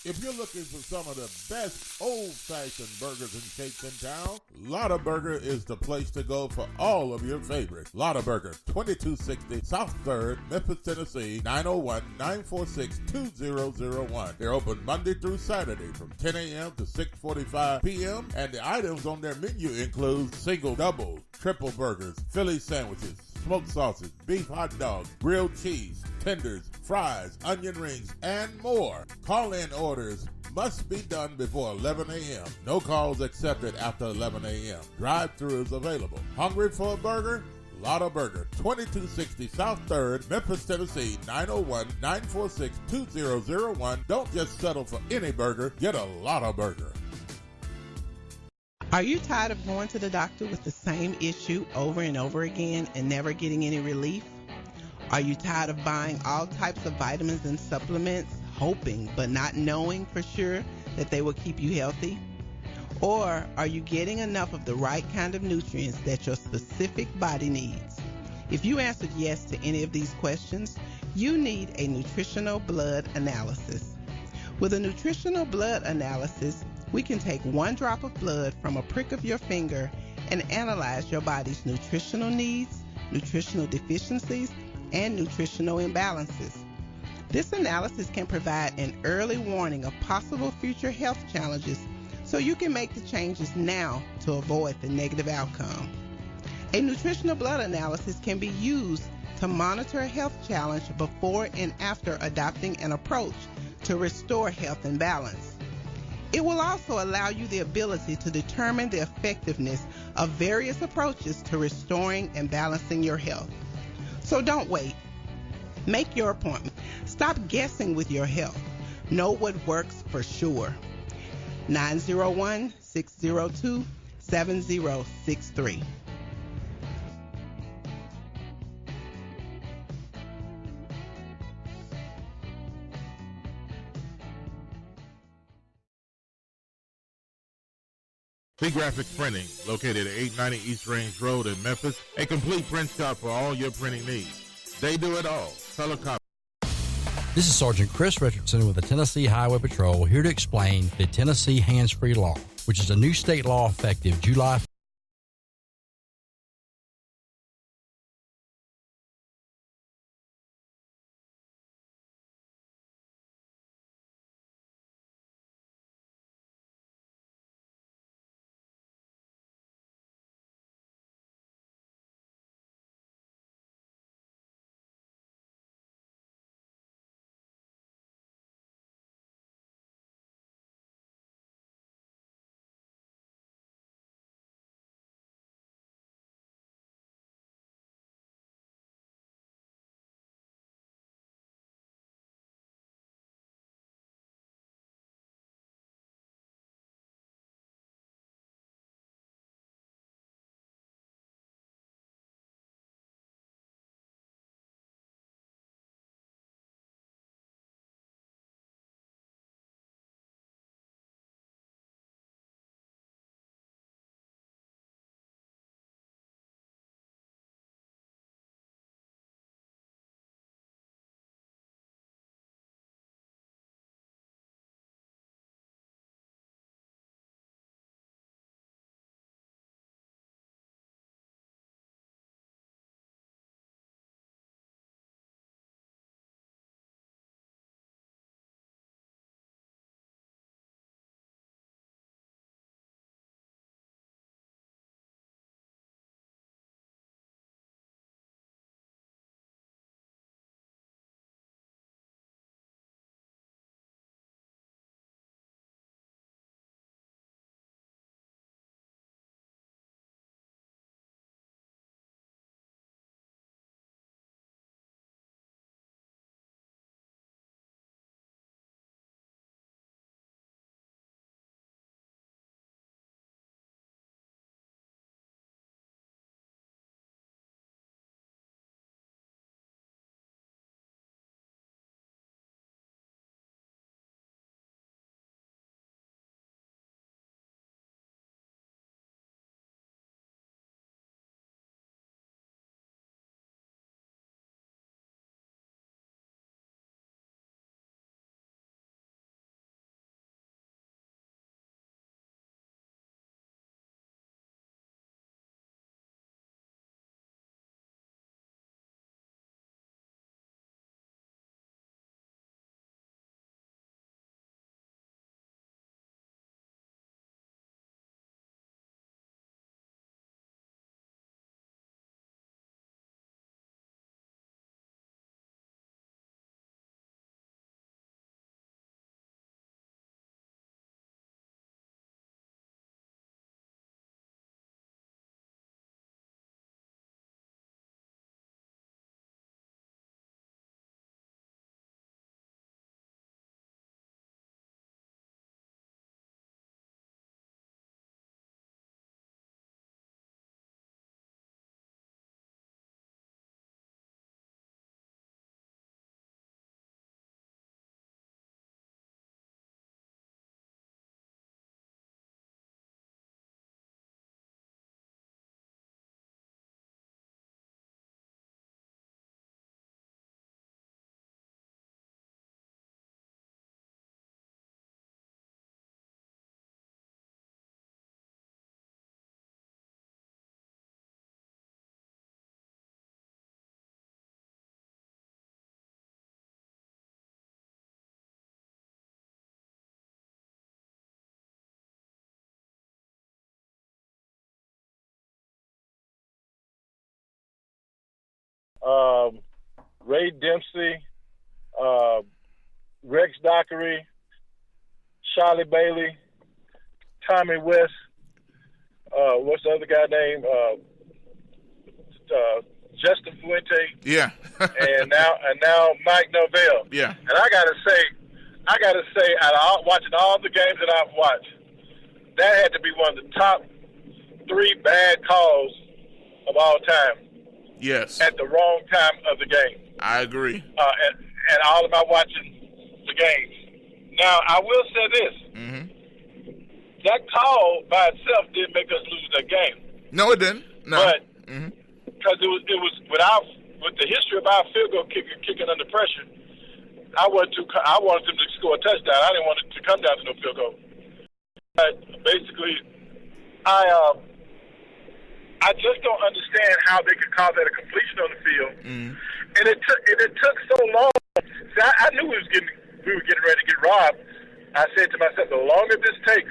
If you're looking for some of the best old-fashioned burgers and shakes in town, Lotta Burger is the place to go for all of your favorites. Lotta Burger, 2260 South 3rd, Memphis, Tennessee, 901-946-2001. They're open Monday through Saturday from 10 a.m. to 6:45 p.m. And the items on their menu include single, double, triple burgers, Philly sandwiches, smoked sausage, beef hot dogs, grilled cheese, tenders, fries, onion rings, and more. Call-in orders must be done before 11 a.m. No calls accepted after 11 a.m. Drive-thru is available. Hungry for a burger? Lotta Burger, 2260 South 3rd, Memphis, Tennessee, 901-946-2001. Don't just settle for any burger. Get a Lotta Burger. Are you tired of going to the doctor with the same issue over and over again and never getting any relief? Are you tired of buying all types of vitamins and supplements, hoping but not knowing for sure that they will keep you healthy? Or are you getting enough of the right kind of nutrients that your specific body needs? If you answered yes to any of these questions, you need a nutritional blood analysis. With a nutritional blood analysis, we can take one drop of blood from a prick of your finger and analyze your body's nutritional needs, nutritional deficiencies, and nutritional imbalances. This analysis can provide an early warning of possible future health challenges so you can make the changes now to avoid the negative outcome. A nutritional blood analysis can be used to monitor a health challenge before and after adopting an approach to restore health and balance. It will also allow you the ability to determine the effectiveness of various approaches to restoring and balancing your health. So don't wait. Make your appointment. Stop guessing with your health. Know what works for sure. 901-602-7063. Graphics Printing, located at 890 East Range Road in Memphis, a complete print shop for all your printing needs. They do it all. Color copy. This is Sergeant Chris Richardson with the Tennessee Highway Patrol, here to explain the Tennessee Hands-Free Law, which is a new state law effective July Ray Dempsey, Rex Dockery, Charlie Bailey, Tommy West. What's the other guy named? Justin Fuente. Yeah. and now Mike Novell. Yeah. And I gotta say, out of watching all the games that I've watched, that had to be one of the top 3 bad calls of all time. Yes. At the wrong time of the game. I agree. And all of my watching the games. Now, I will say this. Mm-hmm. That call by itself didn't make us lose that game. No, it didn't. No. But because it was with the history of our field goal kicker kicking under pressure, I wanted them to score a touchdown. I didn't want it to come down to no field goal. But basically, I just don't understand how they could call that a completion on the field. And it took so long. See, I knew we were getting ready to get robbed. I said to myself, the longer this takes,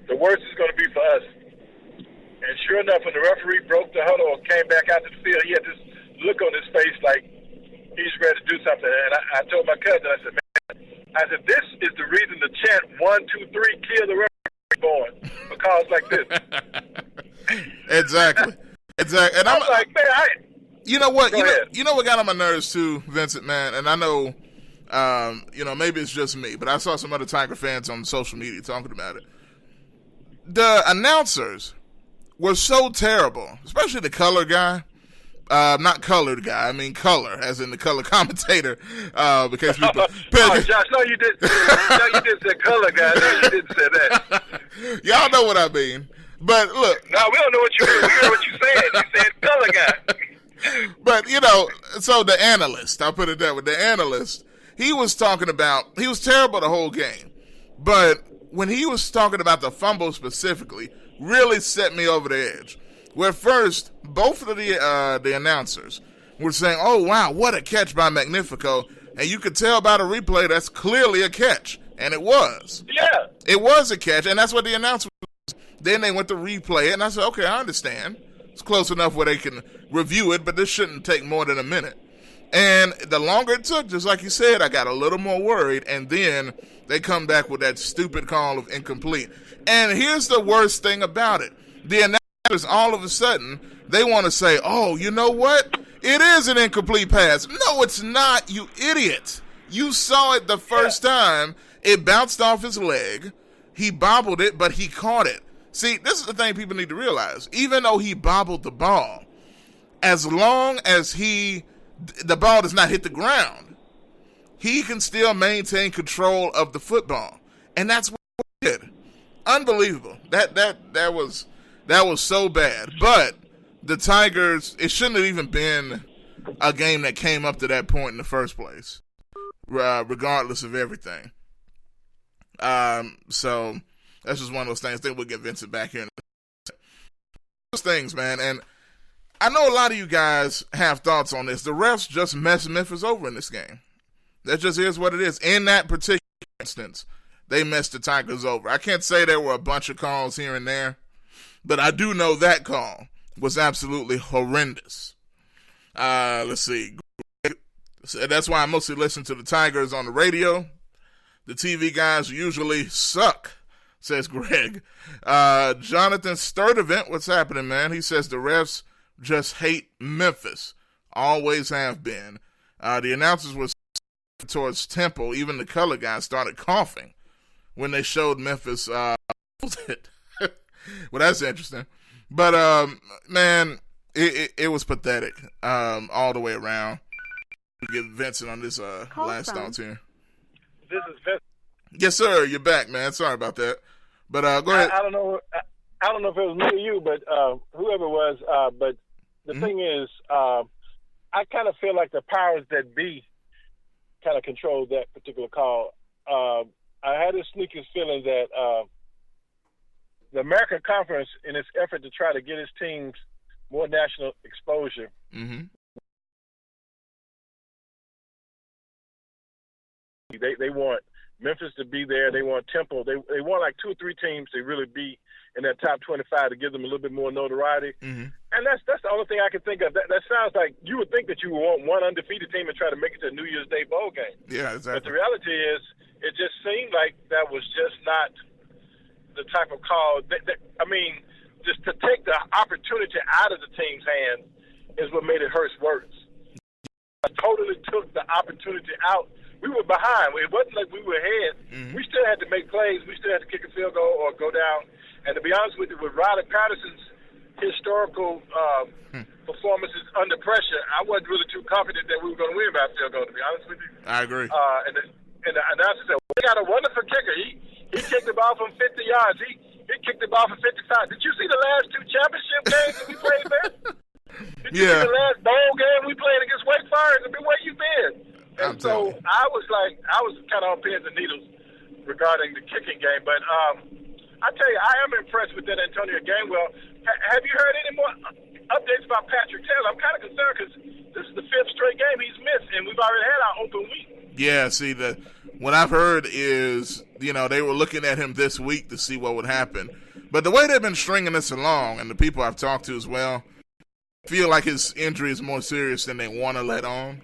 the worse it's going to be for us. And sure enough, when the referee broke the huddle and came back out to the field, he had this look on his face like he's ready to do something. And I told my cousin, I said, this is the reason to chant 1, 2, 3, kill the referee born for calls like this. Exactly. And I'm like, man, you know what? You know what got on my nerves too, Vincent, man. And I know, maybe it's just me, but I saw some other Tiger fans on social media talking about it. The announcers were so terrible, especially the color guy. Not colored guy. I mean color, as in the color commentator. Because people. Oh, Josh, no, you did. No, you did say color guy. No, you didn't say that. Y'all know what I mean. But look. No, we don't know what you mean. We heard what you said. You said color guy. But so the analyst, I'll put it that way. The analyst, he was terrible the whole game. But when he was talking about the fumble specifically, really set me over the edge. Where first, both of the announcers were saying, "Oh wow, what a catch by Magnifico," and you could tell by the replay that's clearly a catch, and it was. Yeah, it was a catch, and that's what the announcer was. Then they went to replay it, and I said, "Okay, I understand. It's close enough where they can review it, but this shouldn't take more than a minute." And the longer it took, just like you said, I got a little more worried, and then they come back with that stupid call of incomplete. And here's the worst thing about it: the announcers, all of a sudden, they want to say, "Oh, you know what? It is an incomplete pass." No, it's not, you idiot. You saw it the first time. It bounced off his leg. He bobbled it, but he caught it. See, this is the thing people need to realize. Even though he bobbled the ball, as long as the ball does not hit the ground, he can still maintain control of the football. And that's what he did. Unbelievable. That was so bad. But the Tigers, it shouldn't have even been a game that came up to that point in the first place, regardless of everything. So that's just one of those things. I think we'll get Vincent back here. Those things, man. And I know a lot of you guys have thoughts on this. The refs just messed Memphis over in this game. That just is what it is. In that particular instance, they messed the Tigers over. I can't say there were a bunch of calls here and there, but I do know that call was absolutely horrendous. Let's see. So that's why I mostly listen to the Tigers on the radio. The TV guys usually suck, says Greg. Jonathan Sturdivant, what's happening, man? He says the refs just hate Memphis. Always have been. The announcers were towards Temple. Even the color guys started coughing when they showed Memphis. Well, that's interesting. But, man, it was pathetic all the way around. We'll get Vincent on this last thoughts here. This is Vincent. Yes, sir. You're back, man. Sorry about that. But go ahead. I don't know if it was me or you, but whoever it was. But the thing is, I kind of feel like the powers that be kind of controlled that particular call. I had a sneaking feeling that the American Conference, in its effort to try to get its teams more national exposure, they want Memphis to be there. They want Temple. They want like 2 or 3 teams to really be in that top 25 to give them a little bit more notoriety. Mm-hmm. And that's the only thing I can think of. That sounds like you would think that you would want one undefeated team and try to make it to a New Year's Day bowl game. Yeah, exactly. But the reality is, it just seemed like that was just not the type of call. Just to take the opportunity out of the team's hands is what made it hurt worse. I totally took the opportunity out. We were behind. It wasn't like we were ahead. Mm-hmm. We still had to make plays. We still had to kick a field goal or go down. And to be honest with you, with Riley Patterson's historical performances under pressure, I wasn't really too confident that we were going to win by a field goal, to be honest with you. I agree. And the announcer said, we got a wonderful kicker. He kicked the ball from 50 yards. He kicked the ball from 55. Did you see the last 2 championship games that we played there? Did you see the last bowl game we played against Wake Forest? I mean, where you been? And so I was kind of on pins and needles regarding the kicking game. But I tell you, I am impressed with that Antonio Gainwell. Have you heard any more updates about Patrick Taylor? I'm kind of concerned because this is the 5th straight game he's missed, and we've already had our open week. Yeah, see, what I've heard is, they were looking at him this week to see what would happen. But the way they've been stringing this along, and the people I've talked to as well, feel like his injury is more serious than they want to let on.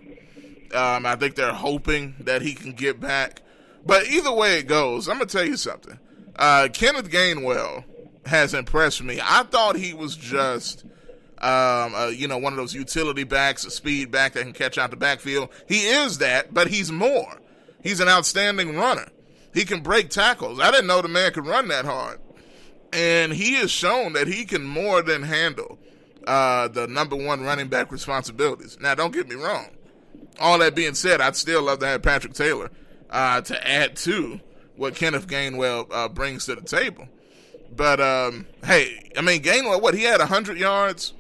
I think they're hoping that he can get back. But either way it goes, I'm going to tell you something. Kenneth Gainwell has impressed me. I thought he was just, one of those utility backs, a speed back that can catch out the backfield. He is that, but he's more. He's an outstanding runner. He can break tackles. I didn't know the man could run that hard. And he has shown that he can more than handle the number 1 running back responsibilities. Now, don't get me wrong. All that being said, I'd still love to have Patrick Taylor to add to what Kenneth Gainwell brings to the table. But, Gainwell, he had 100 yards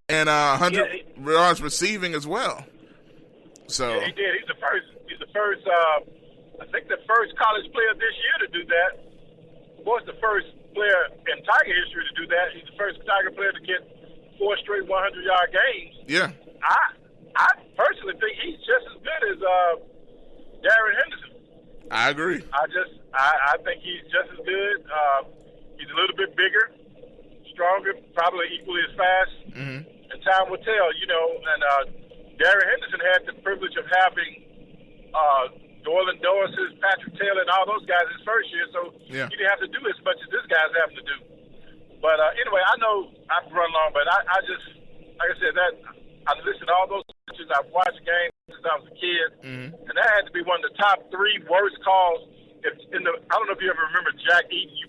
and 100 yards receiving as well. So yeah, he did. He's the first, I think the first college player this year to do that. Was the first player in Tiger history to do that. He's the first Tiger player to get 4 straight 100-yard games. Yeah. I personally think he's just as good as Darren Henderson. I agree. I think he's just as good. He's a little bit bigger, stronger, probably equally as fast. Mm-hmm. And time will tell, And Darren Henderson had the privilege of having Doylan Doris, Patrick Taylor, and all those guys his first year, so he didn't have to do as much as this guy's having to do. But anyway, I know I've run long, but I just, like I said, I listened to all those matches. I've watched games since I was a kid, and that had to be one of the top 3 worst calls. I don't know if you ever remember Jack Eaton. You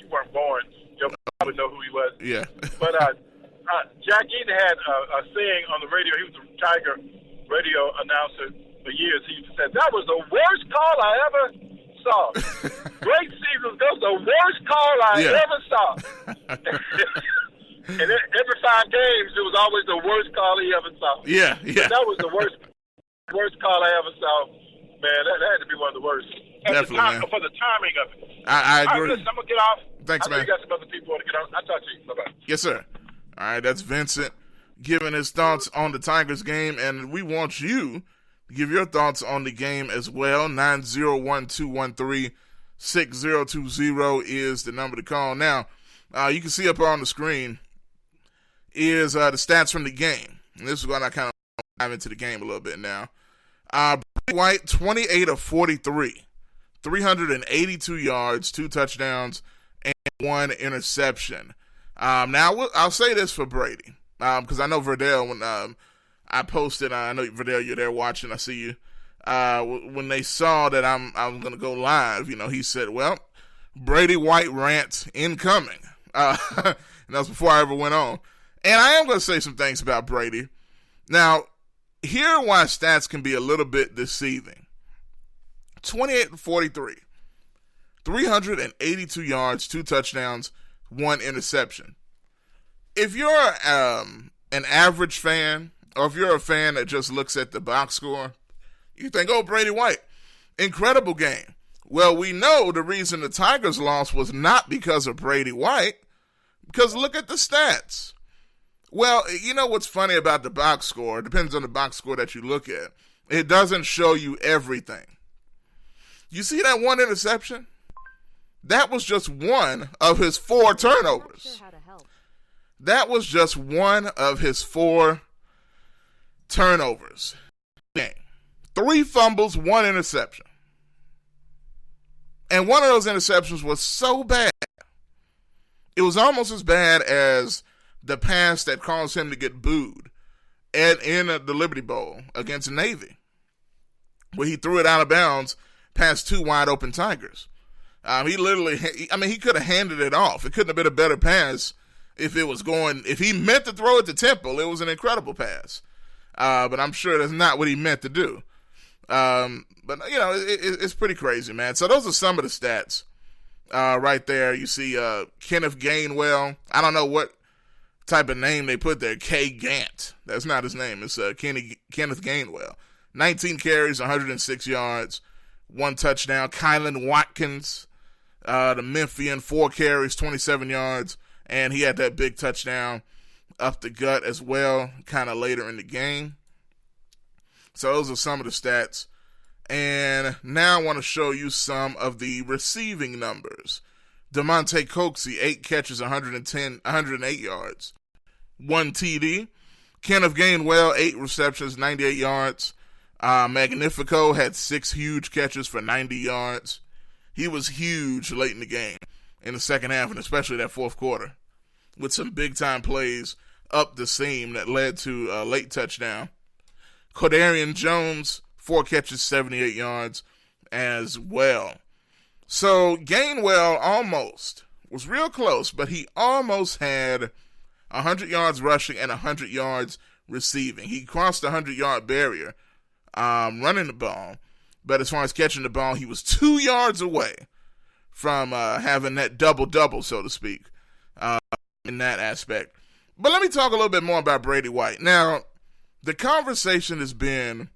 weren't born. You probably know who he was. Yeah. But Jack Eaton had a saying on the radio. He was a Tiger radio announcer for years. He said, that was the worst call I ever saw. Great seasons, that was the worst call I ever saw. And every 5 games, it was always the worst call he ever saw. Yeah. But that was the worst call I ever saw. Man, that had to be one of the worst. Definitely, man. For the timing of it. I agree. All right, listen, I'm going to get off. Thanks, man. I know you got some other people want to get on. I'll talk to you. Bye-bye. Yes, sir. All right, that's Vincent giving his thoughts on the Tigers game, and we want you to give your thoughts on the game as well. 901-213-6020 is the number to call. Now, you can see up on the screen is the stats from the game. And this is going to kind of dive into the game a little bit now. Brady White, 28 of 43, 382 yards, 2 touchdowns, and 1 interception. Now, I'll say this for Brady, because I know Verdell, when I posted, I know Verdell, you're there watching, I see you. When they saw that I'm going to go live, he said, well, Brady White rant incoming. And that was before I ever went on. And I am going to say some things about Brady. Now, here are why stats can be a little bit deceiving. 28 and 43, 382 yards, 2 touchdowns, 1 interception. If you're an average fan, or if you're a fan that just looks at the box score, you think, oh, Brady White, incredible game. Well, we know the reason the Tigers lost was not because of Brady White, because look at the stats. Well, you know what's funny about the box score? It depends on the box score that you look at. It doesn't show you everything. You see that one interception? That was just one of his 4 turnovers. That was just one of his 4 turnovers. 3 fumbles, 1 interception. And one of those interceptions was so bad. It was almost as bad as the pass that caused him to get booed in the Liberty Bowl against Navy, where he threw it out of bounds past 2 wide open Tigers. He could have handed it off. It couldn't have been a better pass if he meant to throw it to Temple. It was an incredible pass. But I'm sure that's not what he meant to do. But it's pretty crazy, man. So those are some of the stats. Right there, you see Kenneth Gainwell. I don't know what type of name they put there. K. Gant. That's not his name. It's Kenneth Gainwell. 19 carries, 106 yards, 1 touchdown. Kylan Watkins, the Memphian, 4 carries, 27 yards, and he had that big touchdown up the gut as well, kind of later in the game. So those are some of the stats. And now I want to show you some of the receiving numbers. DeMonte Coxey, 8 catches, 108 yards, 1 TD. Kenneth Gainwell, 8 receptions, 98 yards. Magnifico had 6 huge catches for 90 yards. He was huge late in the game, in the second half, and especially that fourth quarter, with some big-time plays up the seam that led to a late touchdown. Cordarian Jones, 4 catches, 78 yards as well. So Gainwell was real close, but he almost had 100 yards rushing and 100 yards receiving. He crossed the 100-yard barrier running the ball, but as far as catching the ball, he was 2 yards away from having that double-double, so to speak, in that aspect. But let me talk a little bit more about Brady White. Now, the conversation has been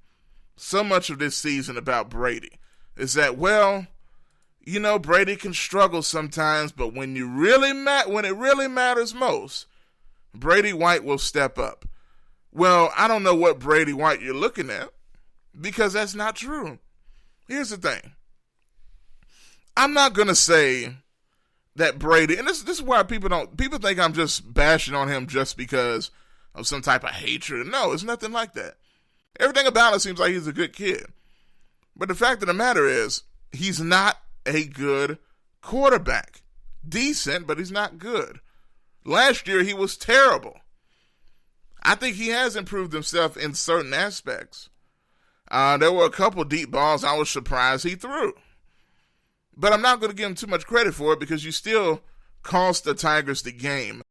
so much of this season about Brady is that, Brady can struggle sometimes, but when it really matters most, Brady White will step up. Well, I don't know what Brady White you're looking at, because that's not true. Here's the thing. I'm not going to say that Brady, and this is why people think I'm just bashing on him just because of some type of hatred. No, it's nothing like that. Everything about it seems like he's a good kid. But the fact of the matter is, he's not a good quarterback. Decent, but he's not good. Last year, he was terrible. I think he has improved himself in certain aspects. There were a couple deep balls I was surprised he threw. But I'm not going to give him too much credit for it because you still cost the Tigers the game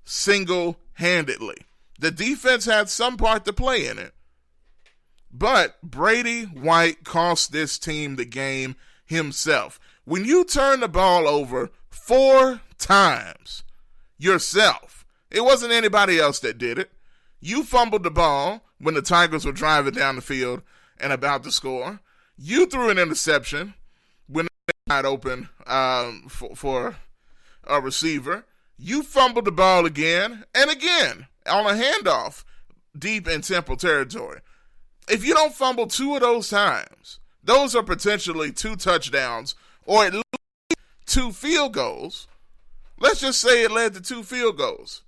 single-handedly. The defense had some part to play in it. But Brady White cost this team the game himself. When you turn the ball over 4 times yourself, it wasn't anybody else that did it. You fumbled the ball when the Tigers were driving down the field and about to score. You threw an interception when they were wide open for a receiver. You fumbled the ball again and again on a handoff deep in Temple territory. If you don't fumble 2 of those times, those are potentially 2 touchdowns or at least 2 field goals. Let's just say it led to 2 field goals.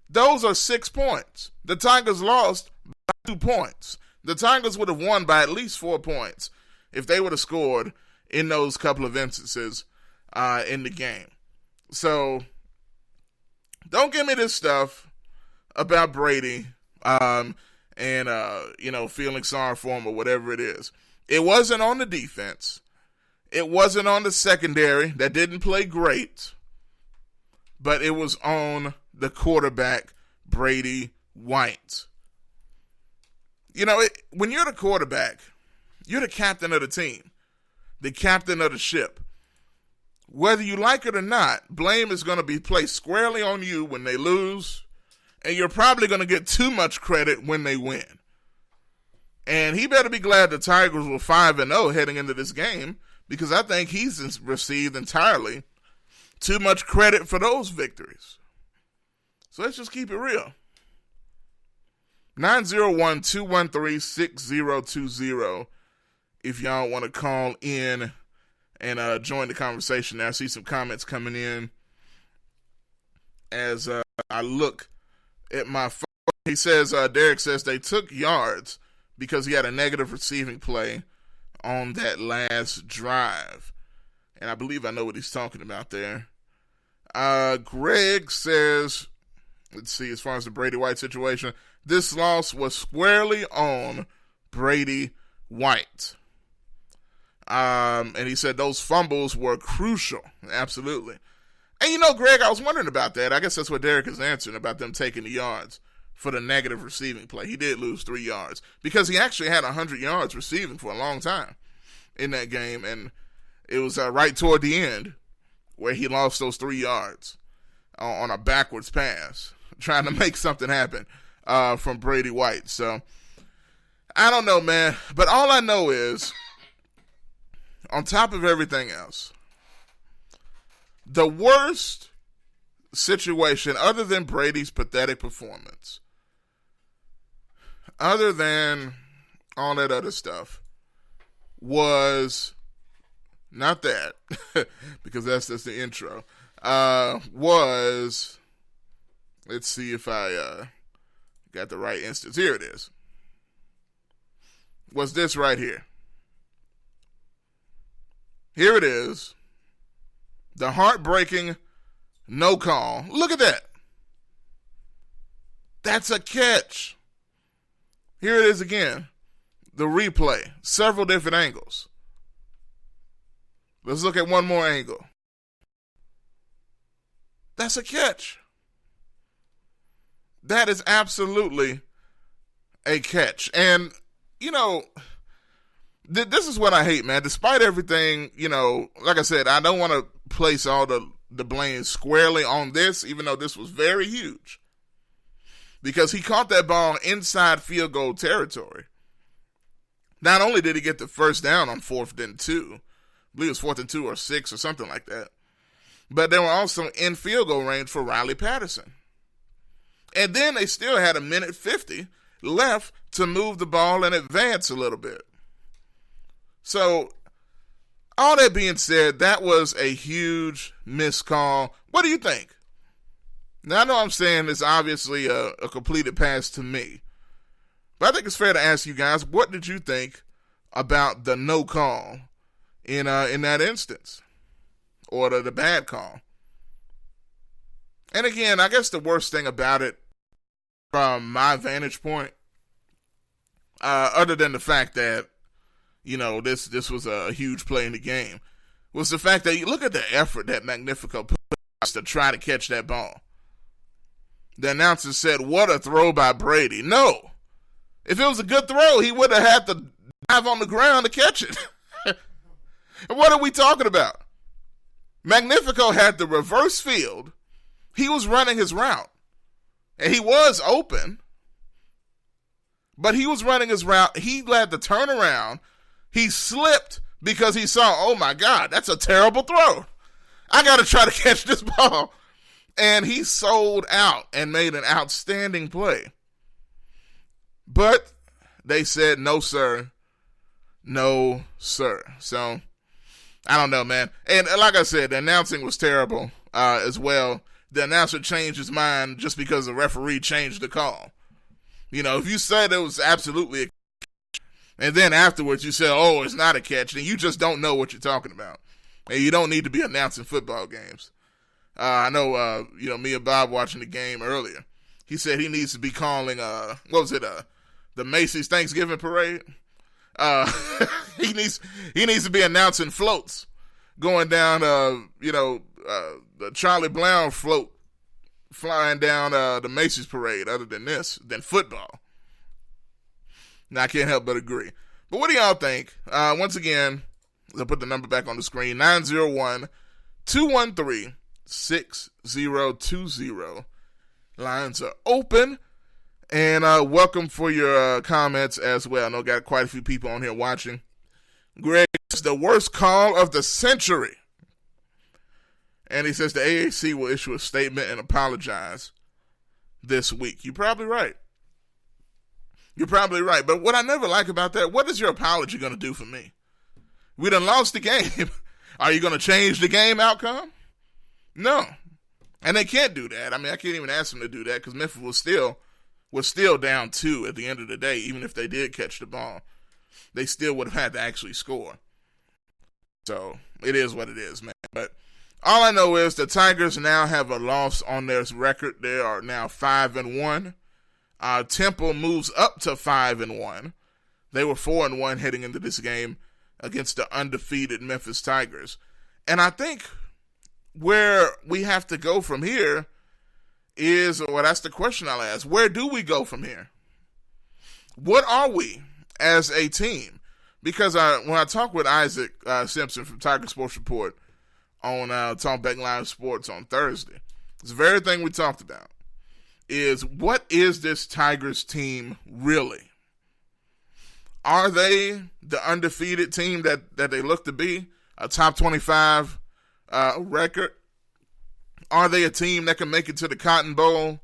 Those are 6 points. The Tigers lost by 2 points. The Tigers would have won by at least 4 points if they would have scored in those couple of instances in the game. So don't give me this stuff about Brady feeling sorry for him or whatever it is. It wasn't on the defense. It wasn't on the secondary that didn't play great. But it was on the quarterback, Brady White. When you're the quarterback, you're the captain of the team, the captain of the ship. Whether you like it or not, blame is going to be placed squarely on you when they lose, and you're probably going to get too much credit when they win. And he better be glad the Tigers were 5-0 heading into this game, because I think he's received entirely too much credit for those victories. So let's just keep it real. 901-213-6020 if y'all want to call in and join the conversation there. I see some comments coming in as I look at my phone. He says, Derek says they took yards because he had a negative receiving play on that last drive. And I believe I know what he's talking about there. Greg says, let's see, as far as the Brady White situation, this loss was squarely on Brady White. And he said those fumbles were crucial. Absolutely. And you know, Greg, I was wondering about that. I guess that's what Derek is answering about them taking the yards for the negative receiving play. He did lose 3 yards because he actually had 100 yards receiving for a long time in that game. And it was right toward the end where he lost those 3 yards on a backwards pass, trying to make something happen from Brady White. So I don't know, man. But all I know is, on top of everything else, the worst situation, other than Brady's pathetic performance, other than all that other stuff, was not that, because that's just the intro, was, let's see if I got the right instance. Here it is. Was this right here. Here it is. The heartbreaking no call. Look at that. That's a catch. Here it is again. The replay. Several different angles. Let's look at one more angle. That's a catch. That is absolutely a catch. And, you know, this is what I hate, man. Despite everything, you know, like I said, I don't want to place all the blame squarely on this, even though this was very huge. Because he caught that ball inside field goal territory. Not only did he get the first down on 4th and 2, I believe it was 4th and 2 or 6 or something like that, but they were also in field goal range for Riley Patterson. And then they still had 1:50 left to move the ball and advance a little bit. So, all that being said, that was a huge missed call. What do you think? Now, I know I'm saying it's obviously a completed pass to me, but I think it's fair to ask you guys, what did you think about the no call in that instance, or the bad call? And again, I guess the worst thing about it, from my vantage point, other than the fact that, you know, this was a huge play in the game, was the fact that you look at the effort that Magnifico put to try to catch that ball. The announcer said, "What a throw by Brady." No. If it was a good throw, he would have had to dive on the ground to catch it. And what are we talking about? Magnifico had the reverse field. He was running his route. And he was open. But he was running his route. He had to turn around. He slipped because he saw, oh my God, that's a terrible throw. I got to try to catch this ball. And he sold out and made an outstanding play. But they said, no, sir. No, sir. So, I don't know, man. And like I said, the announcing was terrible as well. The announcer changed his mind just because the referee changed the call. You know, if you said it was absolutely a catch, and then afterwards you said, oh, it's not a catch, then you just don't know what you're talking about. And you don't need to be announcing football games. I know, me and Bob watching the game earlier. He said he needs to be calling, the Macy's Thanksgiving Parade. He needs to be announcing floats going down, the Charlie Brown float flying down the Macy's Parade. Other than football. Now I can't help but agree. But what do y'all think? Once again, I'll put the number back on the screen: 901-213-6020. Lines are open. And welcome for your comments as well. I know got quite a few people on here watching. Greg, it's the worst call of the century. And he says the AAC will issue a statement and apologize this week. You're probably right. You're probably right. But what I never like about that, what is your apology going to do for me? We done lost the game. Are you going to change the game outcome? No. And they can't do that. I mean, I can't even ask them to do that because Memphis was still down 2 at the end of the day. Even if they did catch the ball, they still would have had to actually score. So it is what it is, man. But all I know is the Tigers now have a loss on their record. They are now 5-1. Temple moves up to 5-1. They were 4-1 heading into this game against the undefeated Memphis Tigers. And I think where we have to go from here is, well, that's the question I'll ask. Where do we go from here? What are we as a team? Because when I talked with Isaac Simpson from Tiger Sports Report on PostGameLIVE Sports on Thursday, it's the very thing we talked about is what is this Tigers team really? Are they the undefeated team that they look to be? A top 25 record? Are they a team that can make it to the Cotton Bowl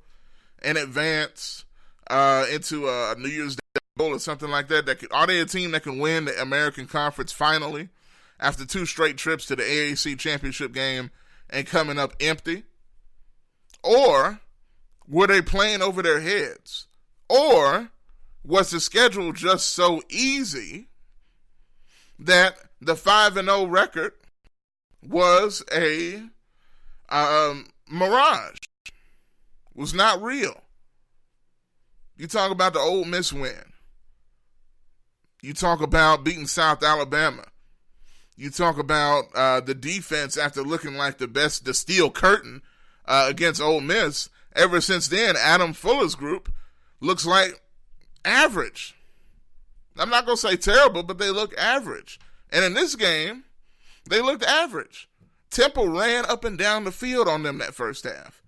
and advance into a New Year's Day Bowl or something like that? Are they a team that can win the American Conference finally after 2 straight trips to the AAC championship game and coming up empty? Or were they playing over their heads? Or was the schedule just so easy that the 5-0 record was a mirage, was not real? You talk about the Ole Miss win. You talk about beating South Alabama. You talk about the defense after looking like the steel curtain against Ole Miss. Ever since then, Adam Fuller's group looks like average. I'm not going to say terrible, but they look average. And in this game, they looked average. Temple ran up and down the field on them that first half.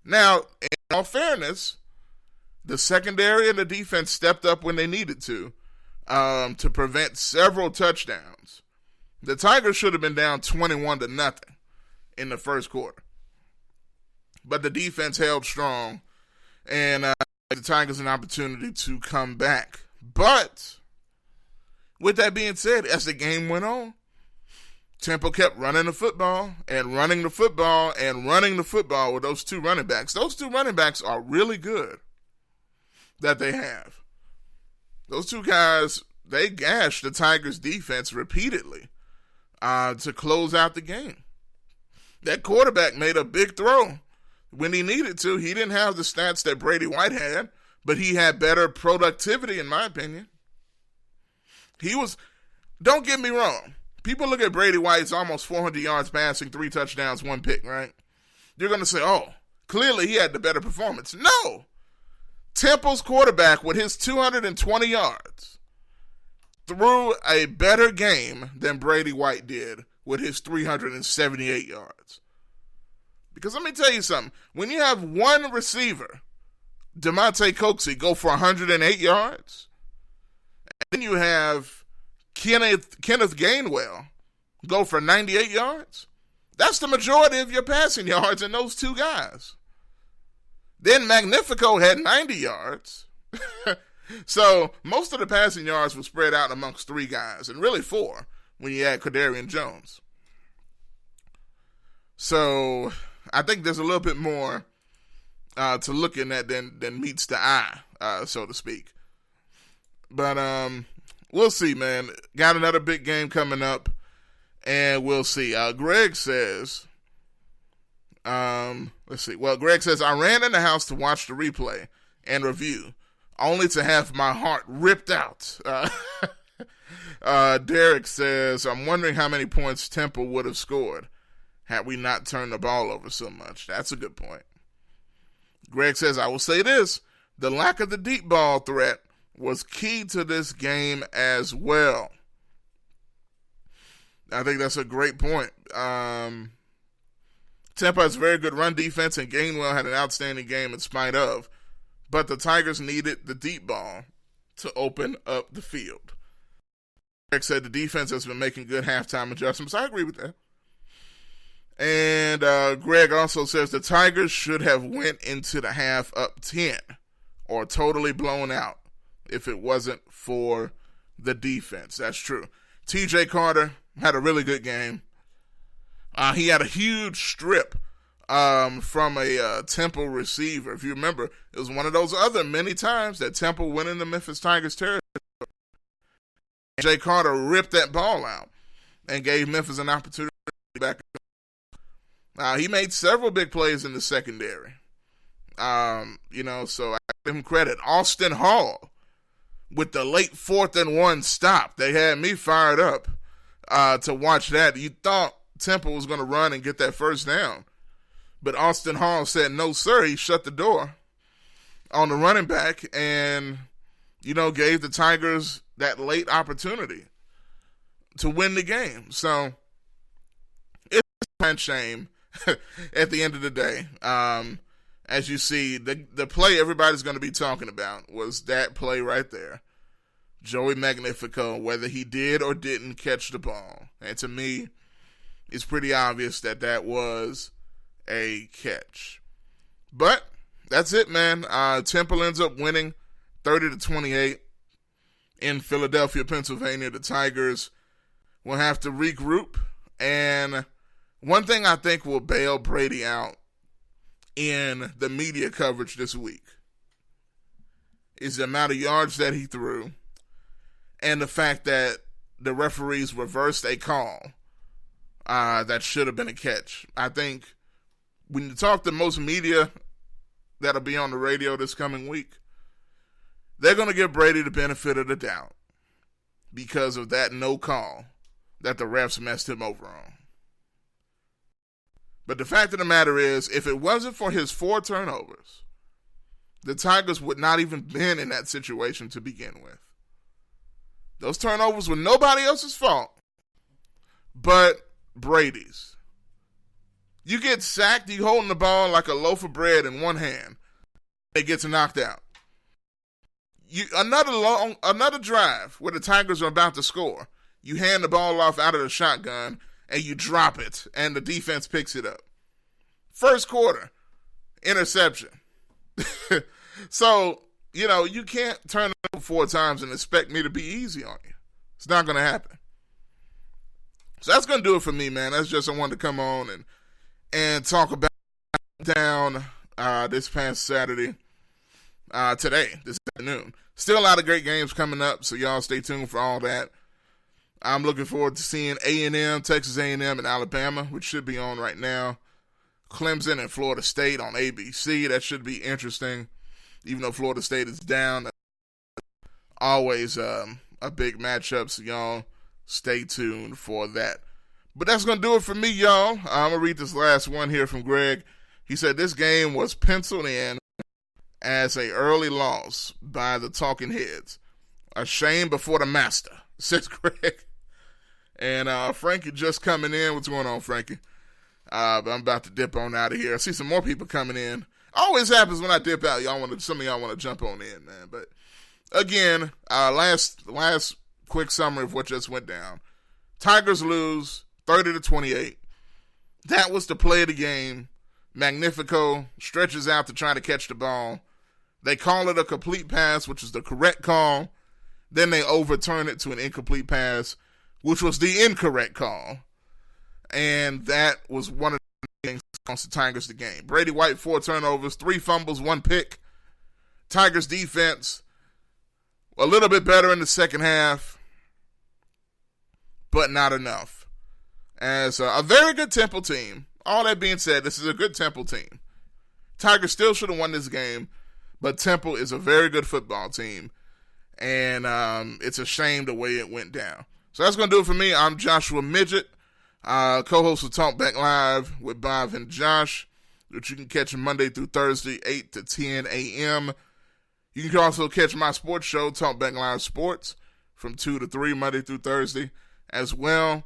Now, in all fairness, the secondary and the defense stepped up when they needed to prevent several touchdowns. The Tigers should have been down 21-0 in the first quarter. But the defense held strong, and the Tigers an opportunity to come back. But with that being said, as the game went on, Temple kept running the football and running the football and running the football with those 2 running backs. Those 2 running backs are really good that they have. Those 2 guys, they gashed the Tigers' defense repeatedly to close out the game. That quarterback made a big throw when he needed to. He didn't have the stats that Brady White had, but he had better productivity, in my opinion. Don't get me wrong. People look at Brady White's almost 400 yards passing, 3 touchdowns, 1 pick, right? You're going to say, oh, clearly he had the better performance. No. Temple's quarterback with his 220 yards threw a better game than Brady White did with his 378 yards. Because let me tell you something. When you have one receiver, DeMonte Coxey, go for 108 yards, and then you have Kenneth Gainwell go for 98 yards, that's the majority of your passing yards in those 2 guys. Then Magnifico had 90 yards. So most of the passing yards were spread out amongst 3 guys, and really 4 when you add Kadarian Jones. So I think there's a little bit more to looking at than meets the eye, so to speak. But we'll see, man. Got another big game coming up, and we'll see. Greg says, let's see. Well, Greg says, I ran in the house to watch the replay and review, only to have my heart ripped out. Derek says, I'm wondering how many points Temple would have scored had we not turned the ball over so much. That's a good point. Greg says, I will say this. The lack of the deep ball threat was key to this game as well. I think that's a great point. Temple has a very good run defense, and Gainwell had an outstanding game in spite of. But the Tigers needed the deep ball to open up the field. Greg said the defense has been making good halftime adjustments. I agree with that. And Greg also says the Tigers should have went into the half up 10 or totally blown out if it wasn't for the defense. That's true. TJ Carter had a really good game. He had a huge strip from a Temple receiver. If you remember, it was one of those other many times that Temple went into Memphis Tigers territory. Jay Carter ripped that ball out and gave Memphis an opportunity back. He made several big plays in the secondary. So I give him credit. Austin Hall with the late 4th and 1 stop. They had me fired up to watch that. You thought Temple was going to run and get that first down. But Austin Hall said, no, sir. He shut the door on the running back and, gave the Tigers that late opportunity to win the game. So it's a shame at the end of the day. As you see, the play everybody's going to be talking about was that play right there. Joey Magnifico, whether he did or didn't catch the ball. And to me, it's pretty obvious that was a catch. But that's it, man. Temple ends up winning 30-28 in Philadelphia, Pennsylvania. The Tigers will have to regroup. And one thing I think will bail Brady out in the media coverage this week is the amount of yards that he threw and the fact that the referees reversed a call that should have been a catch. I think when you talk to most media that'll be on the radio this coming week, they're going to give Brady the benefit of the doubt because of that no call that the refs messed him over on. But the fact of the matter is, if it wasn't for his 4 turnovers, the Tigers would not even been in that situation to begin with. Those turnovers were nobody else's fault but Brady's. You get sacked, you holding the ball like a loaf of bread in one hand, it gets knocked out. Another drive where the Tigers are about to score, you hand the ball off out of the shotgun and you drop it, and the defense picks it up. First quarter, interception. So, you can't turn it over 4 times and expect me to be easy on you. It's not going to happen. So that's going to do it for me, man. That's just I wanted to come on and talk about down this past Saturday, this afternoon. Still a lot of great games coming up, so y'all stay tuned for all that. I'm looking forward to seeing A&M, Texas A&M, and Alabama, which should be on right now. Clemson and Florida State on ABC. That should be interesting, even though Florida State is down. Always a big matchup, so y'all stay tuned for that. But that's going to do it for me, y'all. I'm going to read this last one here from Greg. He said this game was penciled in as a early loss by the Talking Heads. A shame before the master, says Greg. And Frankie just coming in. What's going on, Frankie? But I'm about to dip on out of here. I see some more people coming in. Always happens when I dip out. Some of y'all want to jump on in, man. But again, last quick summary of what just went down. Tigers lose 30-28. That was the play of the game. Magnifico stretches out to try to catch the ball. They call it a complete pass, which is the correct call. Then they overturn it to an incomplete pass, which was the incorrect call. And that was one of the things that cost the Tigers the game. Brady White, 4 turnovers, 3 fumbles, 1 pick. Tigers defense, a little bit better in the second half, but not enough. As a very good Temple team. All that being said, this is a good Temple team. Tigers still should have won this game, but Temple is a very good football team. And it's a shame the way it went down. So that's going to do it for me. I'm Joshua Midget, co-host of Talk Back Live with Bob and Josh, which you can catch Monday through Thursday, 8 to 10 a.m. You can also catch my sports show, Talk Back Live Sports, from 2 to 3 Monday through Thursday as well.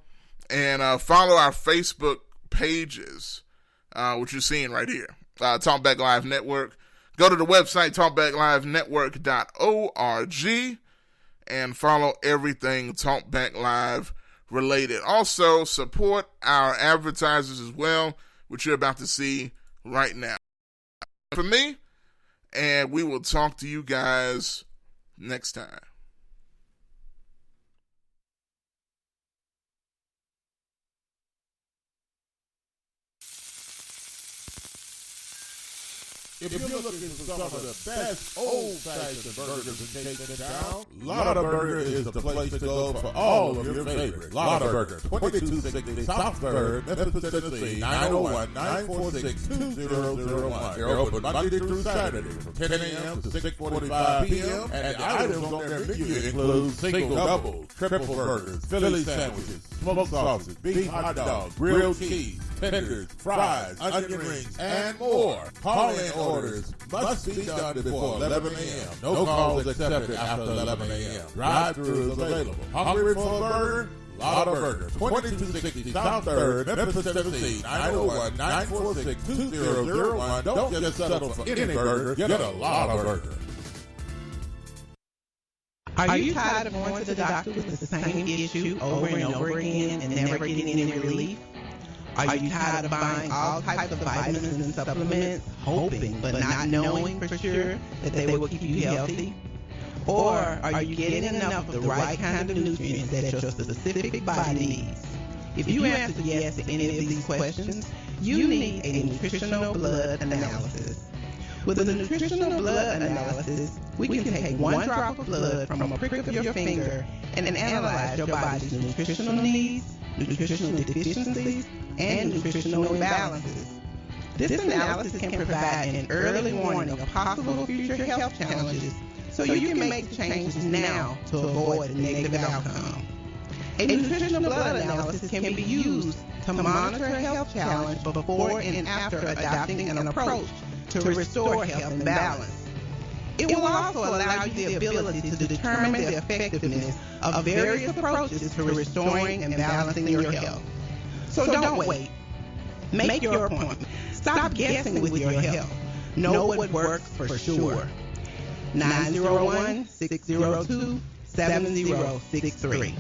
And follow our Facebook pages, which you're seeing right here, Talk Back Live Network. Go to the website, talkbacklivenetwork.org, and follow everything Talk Back Live related. Also, support our advertisers as well, which you're about to see right now. For me, and we will talk to you guys next time. If you're looking for some of the best old-fashioned burgers and cakes in town, Lotta Burger is the place to go for all of your favorites. Lotta Burger, 2260 South 3rd, Memphis, Tennessee, 901-946-2001. They're open Monday through Saturday from 10 a.m. to 6:45 p.m. And the items on their menu include single, double, triple burgers, Philly sandwiches, smoked sausage, beef hot dogs, grilled cheese, tenders, fries, onion rings, and more. Call-in orders must be done before 11 a.m. No calls accepted after 11 a.m. Drive-thru is available. Hungry for a burger? Lotta Burger, 2260 South 3rd, Memphis, Tennessee, 901-946-2001. Don't just settle for any burger. Get a Lotta Burger. Are you tired of going to the doctor with the same issue over and over again and never getting any relief? Are you tired of buying all types of vitamins and supplements, hoping but not knowing for sure that they will keep you healthy? Or are you getting enough of the right kind of nutrients that your specific body needs? If you answer yes to any of these questions, you need a nutritional blood analysis. With a nutritional blood analysis, we can take one drop of blood from a prick of your finger and analyze your body's nutritional needs, nutritional deficiencies, and nutritional imbalances. This analysis can provide an early warning of possible future health challenges so you can make changes now to avoid a negative outcome. A nutritional blood analysis can be used to monitor a health challenge before and after adopting an approach to restore health and balance. It will also allow you the ability to determine the effectiveness of various approaches to restoring and balancing your health. So don't wait. Make your appointment. Stop guessing with your health. Know what works for sure. 901-602-7063.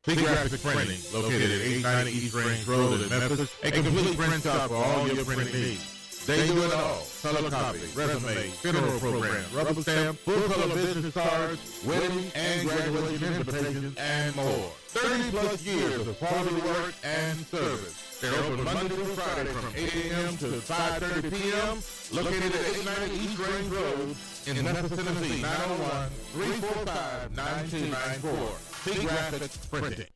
Graphic Printing, located at 890 East Range Road in Memphis, a complete print shop for all your printing needs. They do it all: color copy, resume, funeral program, rubber stamp, full color business cards, wedding and graduation invitations, and more. 30 plus years of quality work and service. They're open Monday through Friday from 8 a.m. to 5:30 p.m. Located at 890 East Range Road in Memphis, Tennessee, 901-345-9294. Graphic Printing.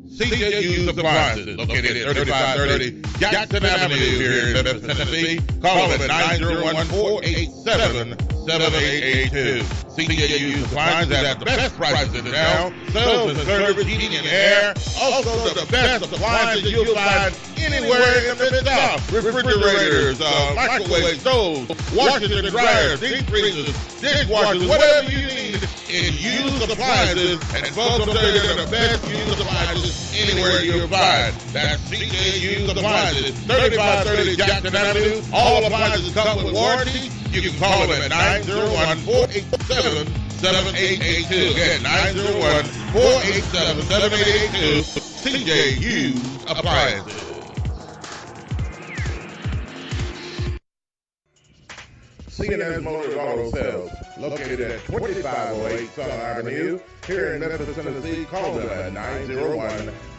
CJU Appliances, located at 3530 Jackson Avenue here in Memphis, Tennessee. Call them at 901-487-7882. CJU Appliances has the best prices in town. Sales and service, heating and air. Also the best appliances you'll find anywhere in the Mid-South. Refrigerators, microwave stoves, washers and dryers, deep freezers, dishwashers, whatever you need in used appliances. And folks will tell you they're the best used appliances anywhere you'll find. That's CJU Appliances, 3530 Jackson Avenue. All appliances come with warranty. You can call them at 901-487-7882. Again, 901-487-7882. CJU Appliances. C&S Motors Auto Sales, located at 2508 Southern Avenue, here in Memphis, Tennessee. Call them at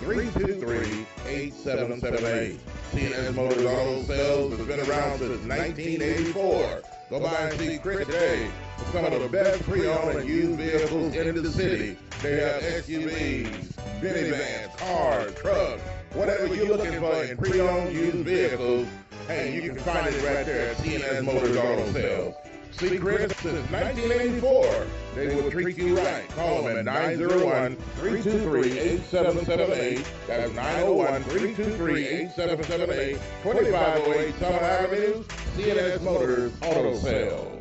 901-323-8778. C&S Motors Auto Sales has been around since 1984. Go by and see Chris today for some of the best pre-owned and used vehicles in the city. They have SUVs, minivans, cars, trucks, whatever you're looking for in pre-owned used vehicles. Hey, you can find it right there at C&S Motors Auto Sales. See Chris since 1984. They will treat you right. Call them at 901-323-8778. That's 901-323-8778. 2508 Summer Avenue, C&S Motors Auto Sales.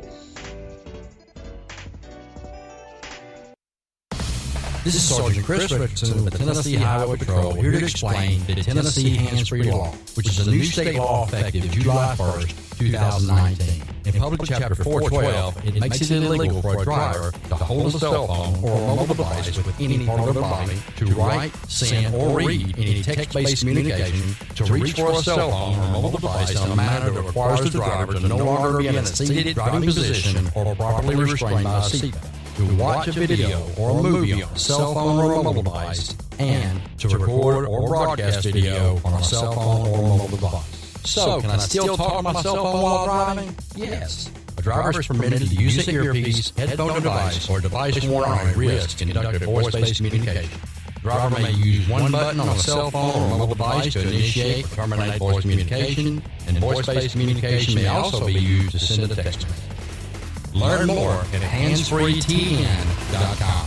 This is Sergeant Chris Richardson with the Tennessee Highway Patrol, here to explain the Tennessee Hands-Free Law, which is a new state law effective July 1st, 2019. In Public Chapter 412, it makes it illegal for a driver to hold a cell phone or a mobile device with any part of their body, to write, send, or read any text-based communication, to reach for a cell phone or mobile device in a manner that requires the driver to no longer be in a seated driving position or properly restrained by a seatbelt. to watch a video or a movie on a cell phone or a mobile device, and to record or broadcast video on a cell phone or a mobile device. So, can I still talk on my cell phone while driving? Yes. A driver is permitted to use an earpiece, headphone device, or device worn on a wrist to conduct a voice-based communication. The driver may use one button on a cell phone or a mobile device to initiate or terminate voice communication, and voice-based communication may also be used to send a text message. Learn more at handsfreetn.com.